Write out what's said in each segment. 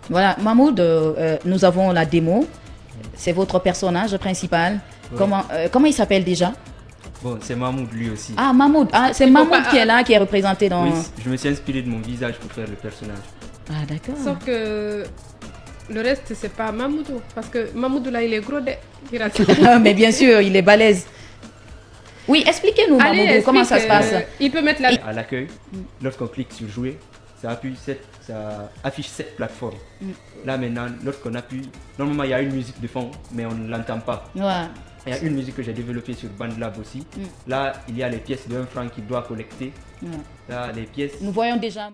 Voilà, Mahmoud, nous avons la démo. C'est votre personnage principal. Ouais. Comment il s'appelle déjà? Bon, c'est Mahmoud lui aussi. Ah, Mahmoud. Ah, c'est Il faut Mahmoud pas- qui est là, qui est représenté dans... Oui, je me suis inspiré de mon visage pour faire le personnage. Ah, d'accord. Sauf que le reste, c'est pas Mamoudou. Parce que Mamoudou, là, il est gros. Mais bien sûr, il est balèze. Oui, expliquez-nous, Allez, Mahmoud, comment ça se explique, passe? Il peut mettre la... À l'accueil, lorsqu'on clique sur jouer, ça affiche cette plateforme. Là maintenant, lorsqu'on appuie, normalement il y a une musique de fond, mais on ne l'entend pas. Ouais. Il y a une musique que j'ai développée sur BandLab aussi. Là, il y a les pièces de 1 franc qu'il doit collecter. Là, les pièces. Nous voyons déjà...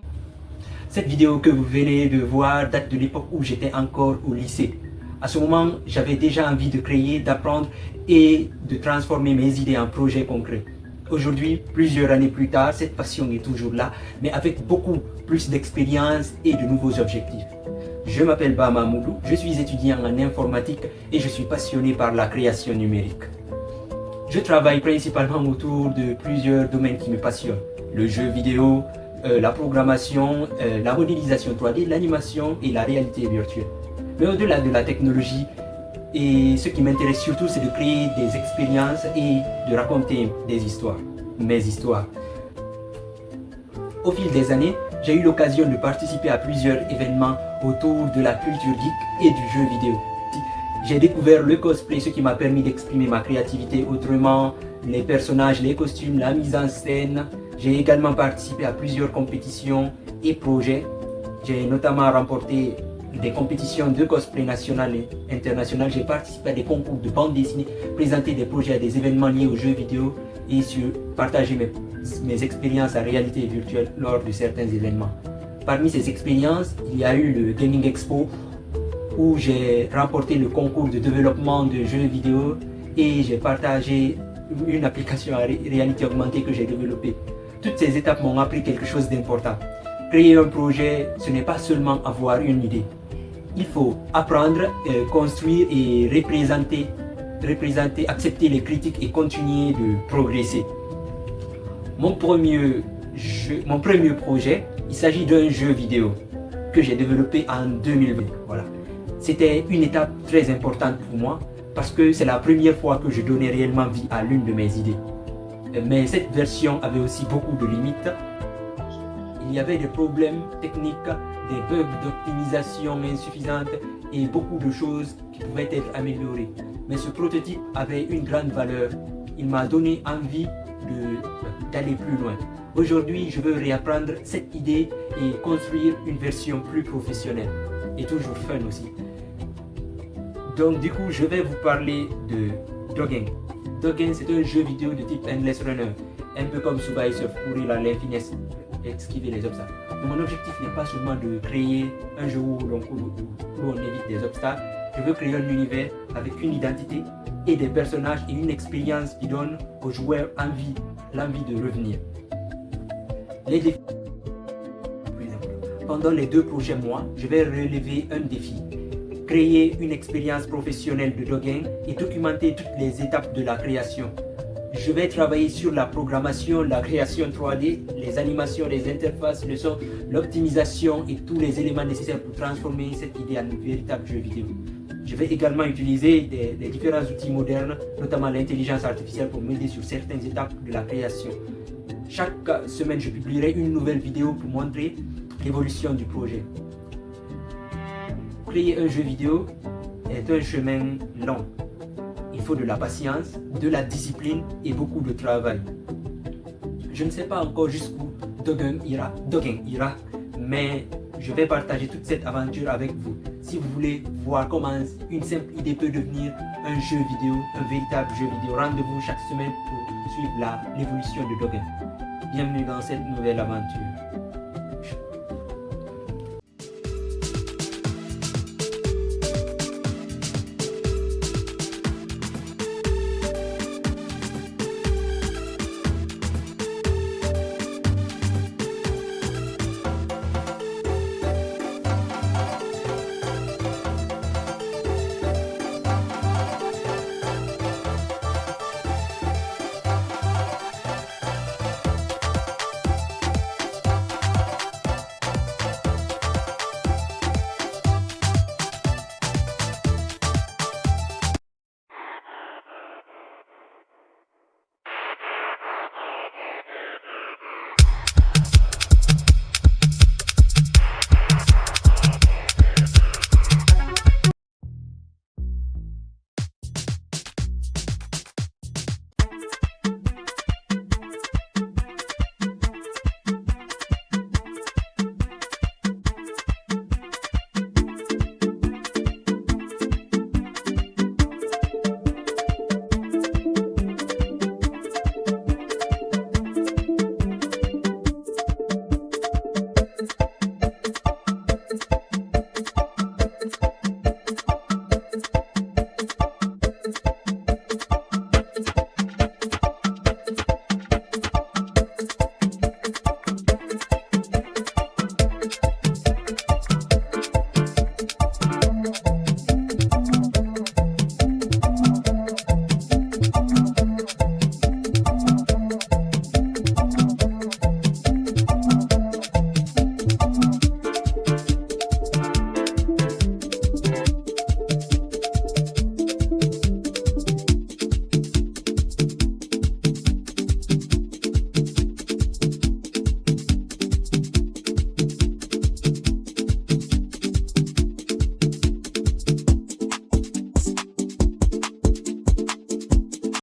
Cette vidéo que vous venez de voir date de l'époque où j'étais encore au lycée. À ce moment, j'avais déjà envie de créer, d'apprendre et de transformer mes idées en projets concrets. Aujourd'hui, plusieurs années plus tard, cette passion est toujours là, mais avec beaucoup plus d'expérience et de nouveaux objectifs. Je m'appelle Ba Mahmoudou, je suis étudiant en informatique et je suis passionné par la création numérique. Je travaille principalement autour de plusieurs domaines qui me passionnent. Le jeu vidéo, la programmation, la modélisation 3D, l'animation et la réalité virtuelle. Mais au-delà de la technologie, et ce qui m'intéresse surtout, c'est de créer des expériences et de raconter des histoires, mes histoires. Au fil des années, j'ai eu l'occasion de participer à plusieurs événements autour de la culture geek et du jeu vidéo. J'ai découvert le cosplay, ce qui m'a permis d'exprimer ma créativité autrement, les personnages, les costumes, la mise en scène. J'ai également participé à plusieurs compétitions et projets. J'ai notamment remporté des compétitions de cosplay national et international. J'ai participé à des concours de bande dessinée, présenté des projets à des événements liés aux jeux vidéo et partager mes expériences en réalité virtuelle lors de certains événements. Parmi ces expériences, il y a eu le Gaming Expo où j'ai remporté le concours de développement de jeux vidéo et j'ai partagé une application à réalité augmentée que j'ai développée. Toutes ces étapes m'ont appris quelque chose d'important. Créer un projet, ce n'est pas seulement avoir une idée. Il faut apprendre, construire et représenter, accepter les critiques et continuer de progresser. Mon premier projet, il s'agit d'un jeu vidéo que j'ai développé en 2020. Voilà. C'était une étape très importante pour moi parce que c'est la première fois que je donnais réellement vie à l'une de mes idées. Mais cette version avait aussi beaucoup de limites. Il y avait des problèmes techniques, des bugs d'optimisation insuffisantes et beaucoup de choses qui pouvaient être améliorées. Mais ce prototype avait une grande valeur. Il m'a donné envie d'aller plus loin. Aujourd'hui, je veux réapprendre cette idée et construire une version plus professionnelle et toujours fun aussi. Donc du coup, je vais vous parler de Dogging. Dogging, c'est un jeu vidéo de type Endless Runner, un peu comme Subway Surf, courir à l'infini, esquiver les obstacles. Mais mon objectif n'est pas seulement de créer un jeu où l'on court, où on évite des obstacles. Je veux créer un univers avec une identité et des personnages et une expérience qui donne aux joueurs l'envie de revenir. Les défis. Pendant les 2 prochains mois, je vais relever un défi. Créer une expérience professionnelle de dogging et documenter toutes les étapes de la création. Je vais travailler sur la programmation, la création 3D, les animations, les interfaces, le son, l'optimisation et tous les éléments nécessaires pour transformer cette idée en un véritable jeu vidéo. Je vais également utiliser des différents outils modernes, notamment l'intelligence artificielle pour m'aider sur certaines étapes de la création. Chaque semaine, je publierai une nouvelle vidéo pour montrer l'évolution du projet. Créer un jeu vidéo est un chemin long. Il faut de la patience, de la discipline et beaucoup de travail. Je ne sais pas encore jusqu'où Dogging ira, mais je vais partager toute cette aventure avec vous. Si vous voulez voir comment une simple idée peut devenir un jeu vidéo, un véritable jeu vidéo, rendez-vous chaque semaine pour suivre l'évolution de Dogging. Bienvenue dans cette nouvelle aventure.